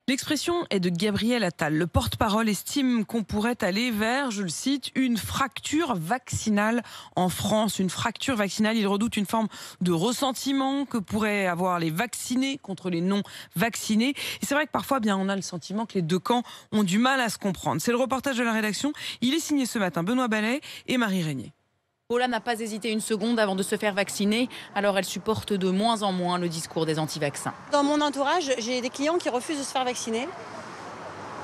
L'expression est de Gabriel Attal. Le porte-parole estime qu'on pourrait aller vers, je le cite, une fracture vaccinale en France. Une fracture vaccinale, il redoute une forme de ressentiment que pourraient avoir les vaccinés contre les non-vaccinés. Et c'est vrai que parfois, on a le sentiment que les deux camps ont du mal à se comprendre. C'est le reportage de la rédaction. Il est signé ce matin Benoît Ballet et Marie Régnier. Paula n'a pas hésité une seconde avant de se faire vacciner, alors elle supporte de moins en moins le discours des anti-vaccins. Dans mon entourage, j'ai des clients qui refusent de se faire vacciner.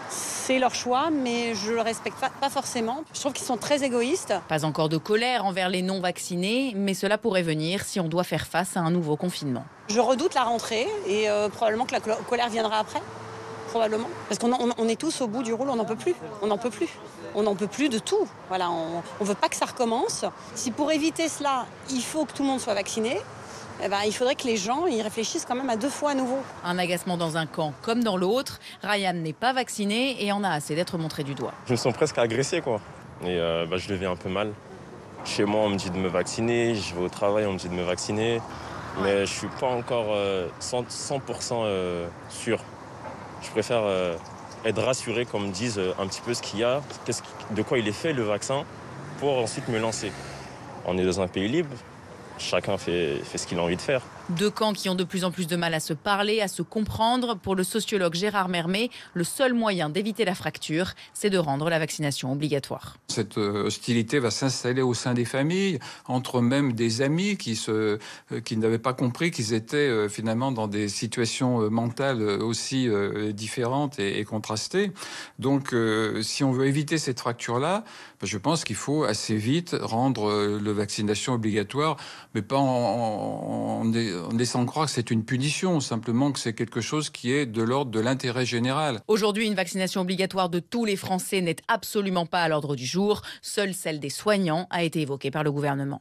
C'est leur choix, mais je le respecte pas forcément. Je trouve qu'ils sont très égoïstes. Pas encore de colère envers les non-vaccinés, mais cela pourrait venir si on doit faire face à un nouveau confinement. Je redoute la rentrée et probablement que la colère viendra après. Probablement. Parce qu'on est tous au bout du rouleau, on n'en peut plus. On n'en peut plus. On n'en peut plus de tout. Voilà, on ne veut pas que ça recommence. Si pour éviter cela, il faut que tout le monde soit vacciné, il faudrait que les gens y réfléchissent quand même à deux fois à nouveau. Un agacement dans un camp comme dans l'autre. Ryan n'est pas vacciné et en a assez d'être montré du doigt. Je me sens presque agressé, quoi. Et je le vis un peu mal. Chez moi, on me dit de me vacciner. Je vais au travail, on me dit de me vacciner. Mais je ne suis pas encore 100% sûr. Je préfère être rassuré, comme disent un petit peu ce qu'il y a, de quoi il est fait le vaccin, pour ensuite me lancer. On est dans un pays libre, chacun fait ce qu'il a envie de faire. Deux camps qui ont de plus en plus de mal à se parler, à se comprendre. Pour le sociologue Gérard Mermet, le seul moyen d'éviter la fracture, c'est de rendre la vaccination obligatoire. Cette hostilité va s'installer au sein des familles, entre même des amis qui n'avaient pas compris qu'ils étaient finalement dans des situations mentales aussi différentes et contrastées. Donc, si on veut éviter cette fracture-là, je pense qu'il faut assez vite rendre la vaccination obligatoire, mais pas en laissant croire que c'est une punition, simplement que c'est quelque chose qui est de l'ordre de l'intérêt général. Aujourd'hui, une vaccination obligatoire de tous les Français n'est absolument pas à l'ordre du jour. Seule celle des soignants a été évoquée par le gouvernement.